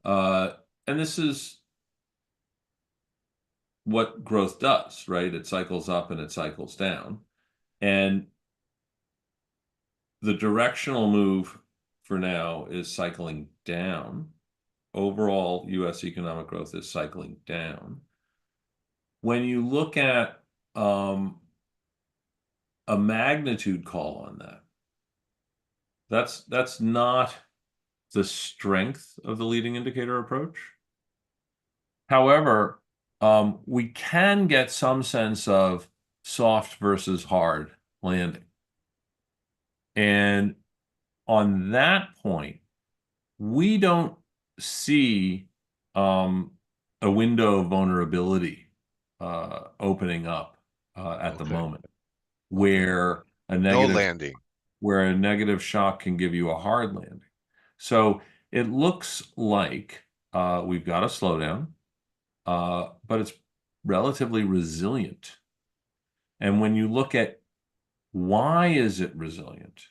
And this is what growth does, right? It cycles up and it cycles down. And the directional move for now is cycling down. Overall, US economic growth is cycling down. When you look at a magnitude call on that, that's not the strength of the leading indicator approach. However, we can get some sense of soft versus hard landing. And on that point, we don't see a window of vulnerability opening up at the Okay. moment where a No negative landing. where a negative shock can give you a hard landing. So it looks like we've got a slowdown, but it's relatively resilient. And when you look at why is it resilient,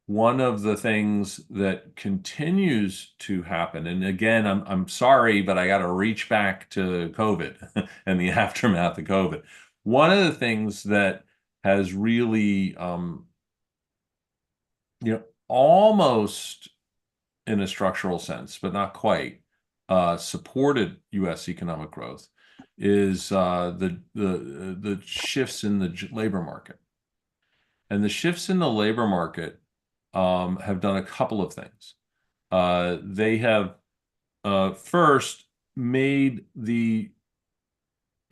one of the things that continues to happen, and again, I'm sorry, but I got to reach back to COVID and the aftermath of COVID. One of the things that has really, almost in a structural sense, but not quite, supported U.S. economic growth is the shifts in the labor market. And the shifts in the labor market have done a couple of things. They have first made the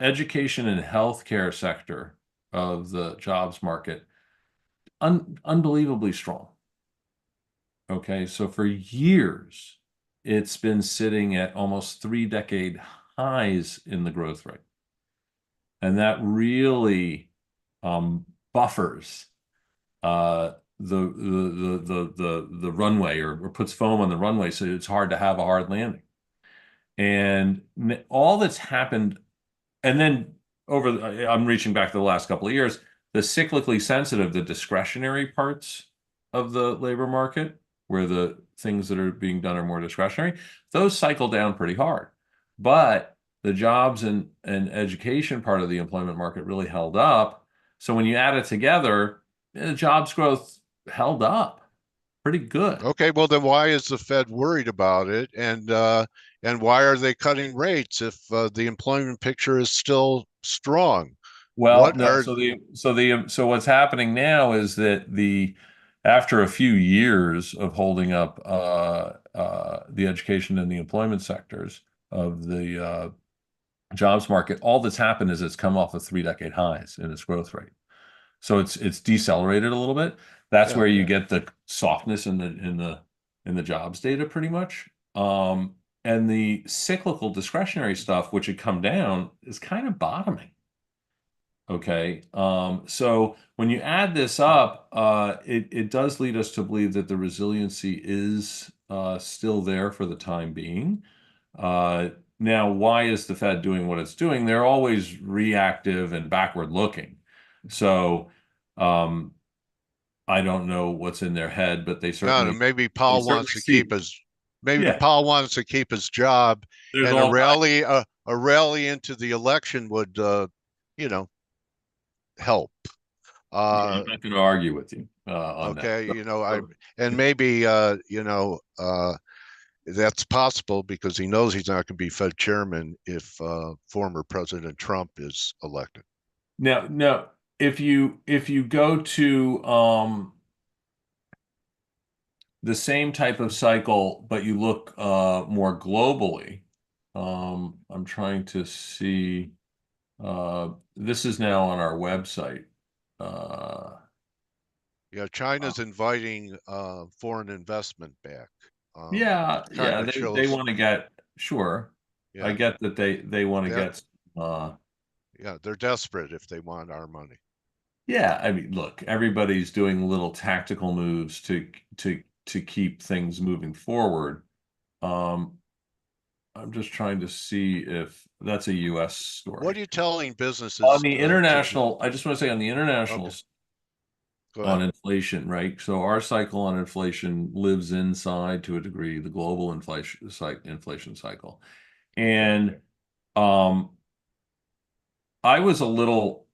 education and healthcare sector of the jobs market unbelievably strong. Okay, so for years, it's been sitting at almost 3-decade highs in the growth rate. And that really buffers the runway or puts foam on the runway, so it's hard to have a hard landing. And all that's happened, and then I'm reaching back to the last couple of years, the cyclically sensitive, the discretionary parts of the labor market, where the things that are being done are more discretionary, those cycle down pretty hard. But the jobs and education part of the employment market really held up. So when you add it together, the jobs growth held up pretty good. Okay, well then why is the Fed worried about it, and why are they cutting rates if the employment picture is still strong? Well, What no, are so what's happening now is that after a few years of holding up the education and the employment sectors of the jobs market, all that's happened is it's come off of 3-decade highs in its growth rate. So it's decelerated a little bit. That's Yeah. where you get the softness in the jobs data pretty much. And the cyclical discretionary stuff, which had come down, is kind of bottoming. Okay. So when you add this up, it does lead us to believe that the resiliency is still there for the time being. Now, why is the Fed doing what it's doing? They're always reactive and backward looking. So I don't know what's in their head, but they No, certainly maybe Paul wants to see. keep his maybe Yeah, Paul wants to keep his job, there's and all kinds. a rally into the election would you know, help. Yeah, I'm not going to argue with you on that. Okay, you know, So, and maybe you know, that's possible because he knows he's not going to be Fed chairman if former President Trump is elected. now, if you go to the same type of cycle, but you look more globally, I'm trying to see. This is now on our website. Yeah, China's inviting foreign investment back. Yeah, Kind yeah, of they shows. want to get, sure. I Yeah, get that they want to yeah, get yeah. They're desperate if they want our money. yeah, I mean, look, everybody's doing little tactical moves to keep things moving forward. Um, I'm just trying to see if that's a US What story. are you telling On businesses the to do? international, I just want to say on the international Okay, go on ahead. inflation, right? So our cycle on inflation lives inside to a degree the global inflation cycle. Okay. And um I was a little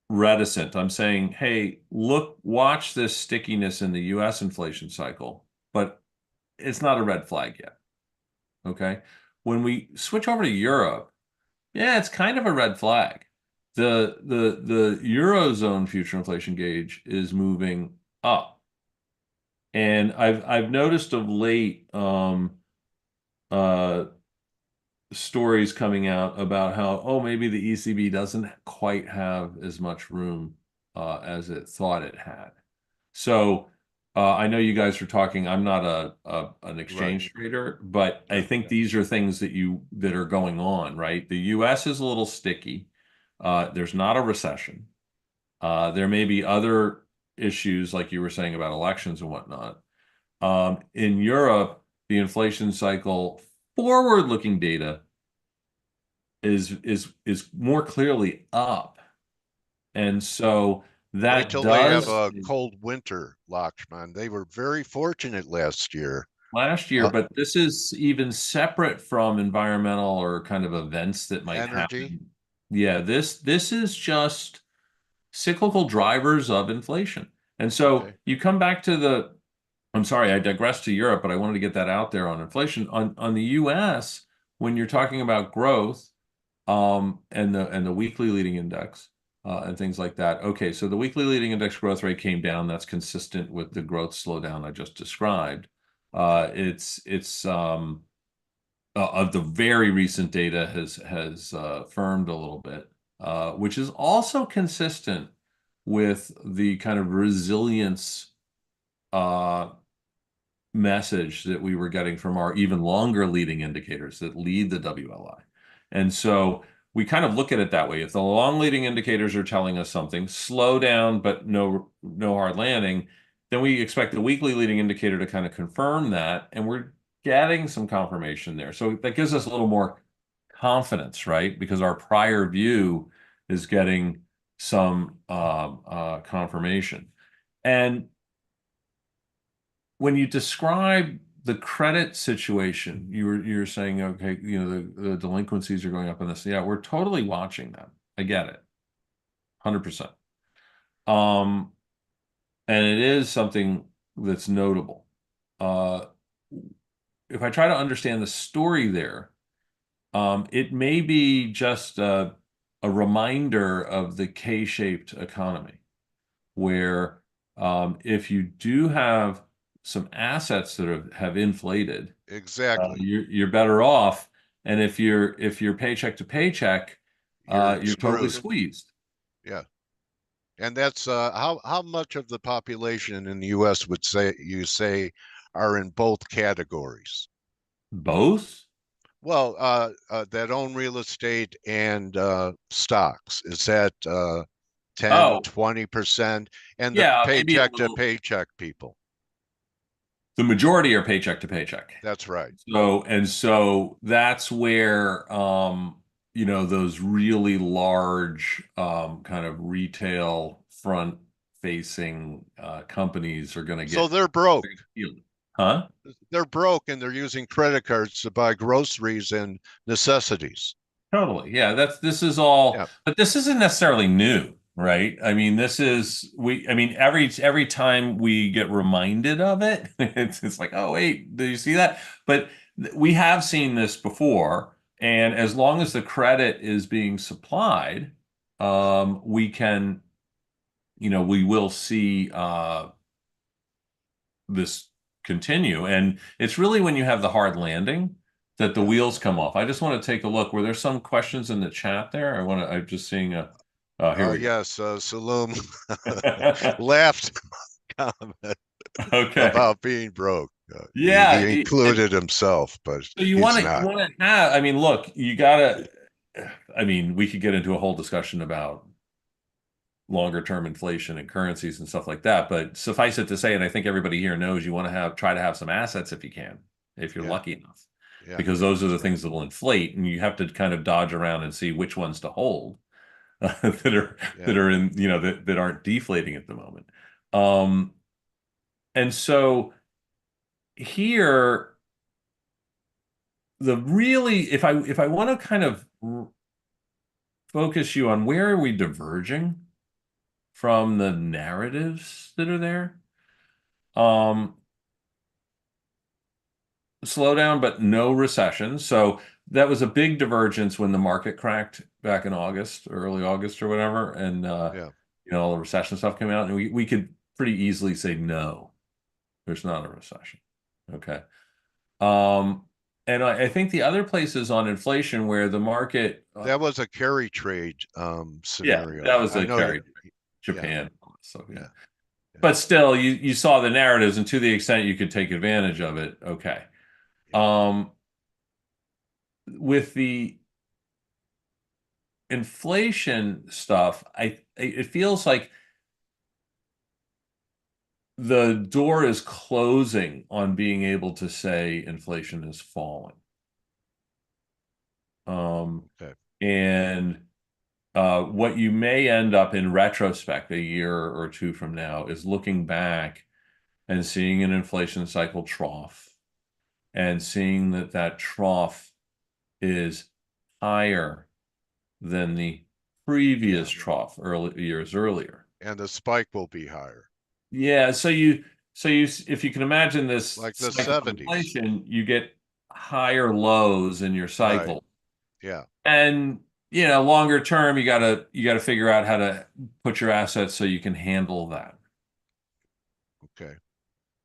reticent. I'm saying, hey, look, watch this stickiness in the US inflation cycle, but it's not a red flag yet. Okay. When we switch over to Europe, yeah, it's kind of a red flag. The Eurozone future inflation gauge is moving up. And I've noticed of late uh stories coming out about how, oh, maybe the ECB doesn't quite have as much room as it thought it had. So I know you guys are talking. I'm not an Right. exchange trader, but I Yeah. think these are things that are going on, right? The U.S. is a little sticky. There's not a recession. There may be other issues, like you were saying about elections and whatnot. In Europe, the inflation cycle forward-looking data is more clearly up. And so Wait that till they have does a cold winter, Lakshman. They were very fortunate last year. last year, but this is even separate from environmental or kind of events that might Energy. happen. Yeah, this is just cyclical drivers of inflation. And so Okay. you come back to I'm sorry, I digressed to Europe, but I wanted to get that out there on inflation. On the US, when you're talking about growth, and the weekly leading index, and things like that. Okay, so the weekly leading index growth rate came down. That's consistent with the growth slowdown I just described. It's of the very recent data has firmed a little bit, which is also consistent with the kind of resilience uh, message that we were getting from our even longer leading indicators that lead the WLI. And so we kind of look at it that way. If the long leading indicators are telling us something, slow down, but no hard landing, then we expect the weekly leading indicator to kind of confirm that. And we're getting some confirmation there. So that gives us a little more confidence, right? Because our prior view is getting some confirmation. And when you describe the credit situation, you're saying, okay, you know, the delinquencies are going up in this. Yeah, we're totally watching them. I get it, 100%. And it is something that's notable. Uh, if I try to understand the story there, it may be just a reminder of the K-shaped economy, where if you do have some assets that have inflated, Exactly. you're better off. And if you're paycheck to paycheck, You're you're totally screwed. squeezed. Yeah. And that's how much of the population in the U.S. would say are in both categories? Both? Well, that own real estate and stocks. Is that 10, Oh, 20%? And the yeah, maybe a paycheck to little. paycheck people. The majority are paycheck to paycheck. That's right. So that's where those really large kind of retail front facing companies are going to So get they're broke. Huh? They're broke and they're using credit cards to buy groceries and necessities. Totally. Yeah, this is all, Yeah. but this isn't necessarily new, right? I mean, every time we get reminded of it, it's like, oh wait, do you see that? But we have seen this before, and as long as the credit is being supplied, we can, we will see this continue. And it's really when you have the hard landing that the wheels come off. I just want to take a look. Were there some questions in the chat there? I'm just seeing here we yes, Saloom laughed comment Okay. about being broke. Yeah. He included himself, but So he's not. you want to have, I mean, look, you gotta, I mean, we could get into a whole discussion about longer term inflation and currencies and stuff like that, but suffice it to say, and I think everybody here knows, you want to try to have some assets if you can, if you're Yeah. lucky enough. Yeah, Because those are the that's things that will inflate, and you have to kind of dodge around and see which ones to hold that are in, that aren't deflating at the moment. And so here, if I want to kind of focus you on where are we diverging from the narratives that are there, slowdown, but no recession. So that was a big divergence when the market cracked back in August, early August or whatever, and all the recession stuff came out, and we could pretty easily say no, there's not a recession. Okay. And I think the other places on inflation where the market that was a carry trade scenario. Yeah, that was I a know carry Japan. So yeah. But still, you saw the narratives, and to the extent you could take advantage of it, okay. With the inflation stuff, it feels like the door is closing on being able to say inflation is falling. Okay. And what you may end up in retrospect a year or two from now is looking back and seeing an inflation cycle trough and seeing that trough is higher than the previous trough years earlier. And the spike will be higher. Yeah, so if you can imagine this like the cycle of 70s. inflation, you get higher lows in your cycle. Right. Yeah. And longer term, you gotta figure out how to put your assets so you can handle that. Okay.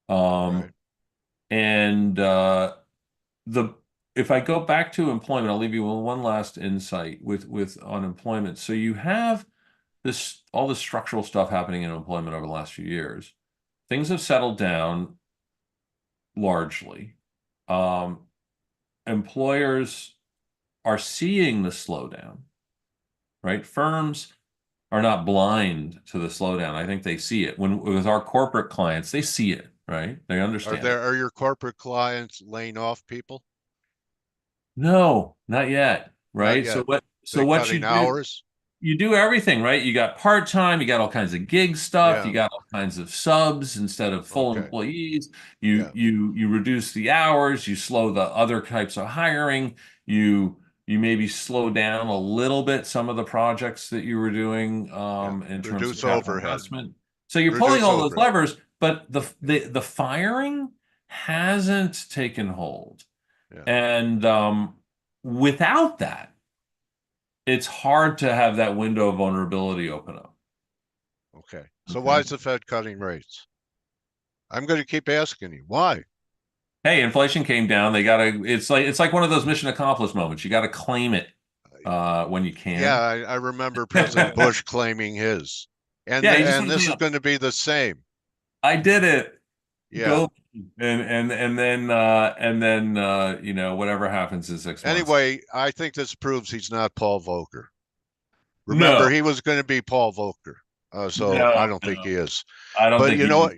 Right. And if I go back to employment, I'll leave you with one last insight with unemployment. So you have all this structural stuff happening in employment over the last few years. Things have settled down largely. Employers are seeing the slowdown, right? Firms are not blind to the slowdown. I think they see it. With our corporate clients, they see it, right? They understand. Are your corporate clients laying off people? No, not yet, right? Not yet. So what you do, hours? You do everything, right? You got part-time, you got all kinds of gig stuff, you got all kinds of subs instead of full employees. You reduce the hours, you slow the other types of hiring, you maybe slow down a little bit some of the projects that you were doing in terms of capital investment. So you're pulling all those levers, but the firing hasn't taken hold. And without that, it's hard to have that window of vulnerability open up. Okay. So why is the Fed cutting rates? I'm going to keep asking you why. Hey, inflation came down. It's like one of those mission accomplished moments. You got to claim it when you can. Yeah, I remember President Bush claiming his. And Yeah, you just and want to this is say, going to be the same. I did it. Yeah. Go and then you know, whatever happens in 6 months. Anyway, I think this proves he's not Paul Volcker. No, Remember, he was going to be Paul Volcker. So I don't think he is. I don't But think you he know is. what?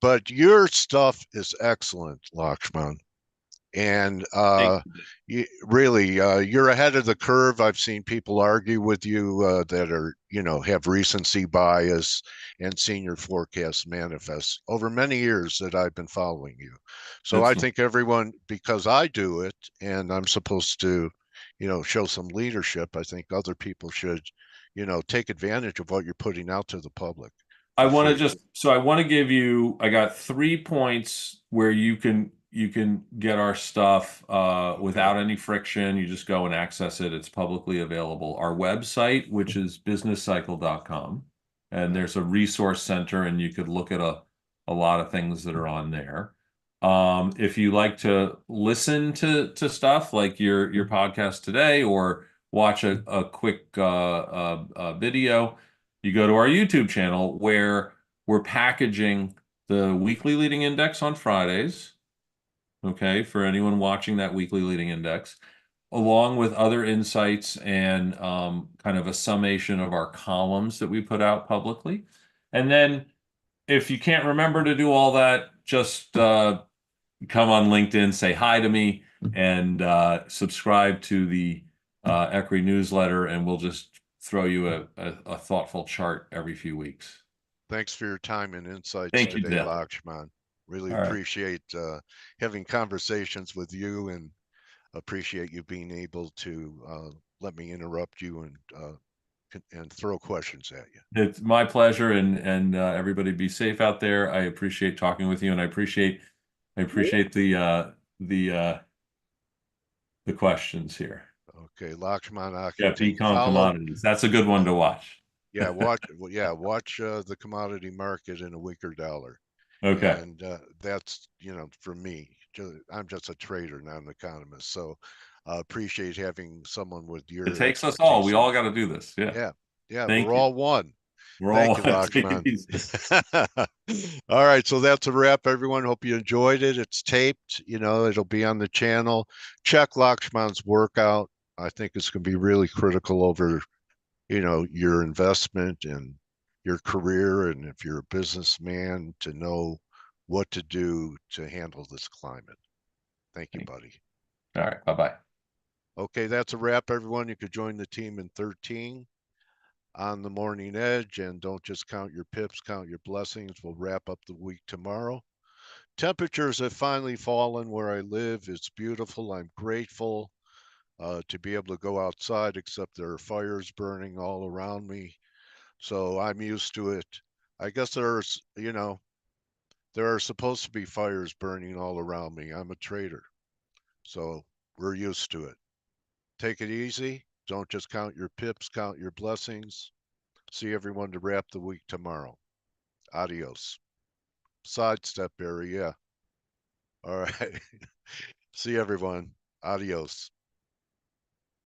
But your stuff is excellent, Lakshman. And really, you're ahead of the curve. I've seen people argue with you that are, you know, have recency bias and seen your forecast manifest over many years that I've been following you. So I think everyone, because I do it and I'm supposed to, you know, show some leadership, I think other people should, you know, take advantage of what you're putting out to the public. I want to give you, I got 3 points where you can get our stuff without any friction. You just go and access it. It's publicly available. Our website, which is businesscycle.com, and there's a resource center, and you could look at a lot of things that are on there. If you like to listen to stuff like your podcast today, or watch a quick video, you go to our YouTube channel, where we're packaging the weekly leading index on Fridays. Okay, for anyone watching that weekly leading index, along with other insights and kind of a summation of our columns that we put out publicly. And then if you can't remember to do all that, just come on LinkedIn, say hi to me, and subscribe to the Equity newsletter, and we'll just throw you a thoughtful chart every few weeks. Thanks for your time and insights Thank you, today, Dale. Lakshman. Really All right. appreciate having conversations with you, and appreciate you being able to let me interrupt you and throw questions at you. It's my pleasure, and everybody be safe out there. I appreciate talking with you, and I appreciate the questions here. Okay, Lakshman, Yeah, Econ Commodities. That's a good one to watch. Yeah, watch the commodity market in a weaker dollar. Okay. And that's, you know, for me, I'm just a trader, not an economist. So appreciate having someone with your It takes us expertise. all. We all got to do this. Yeah. Yeah, Thank we're you. all one. We're Thank all you, one. Take it Lakshman. easy. All right, so that's a wrap, everyone. Hope you enjoyed it. It's taped, you know, it'll be on the channel. Check Lakshman's workout. I think it's going to be really critical over, you know, your investment and your career, and if you're a businessman, to know what to do to handle this climate. Thank you, buddy. All right, bye-bye. Okay, that's a wrap, everyone. You could join the team in 13 on the morning edge, and don't just count your pips, count your blessings. We'll wrap up the week tomorrow. Temperatures have finally fallen where I live. It's beautiful. I'm grateful to be able to go outside, except there are fires burning all around me. So I'm used to it. I guess there's, you know, there are supposed to be fires burning all around me. I'm a trader. So we're used to it. Take it easy. Don't just count your pips, count your blessings. See everyone to wrap the week tomorrow. Adios. Sidestep area. All right. See everyone. Adios.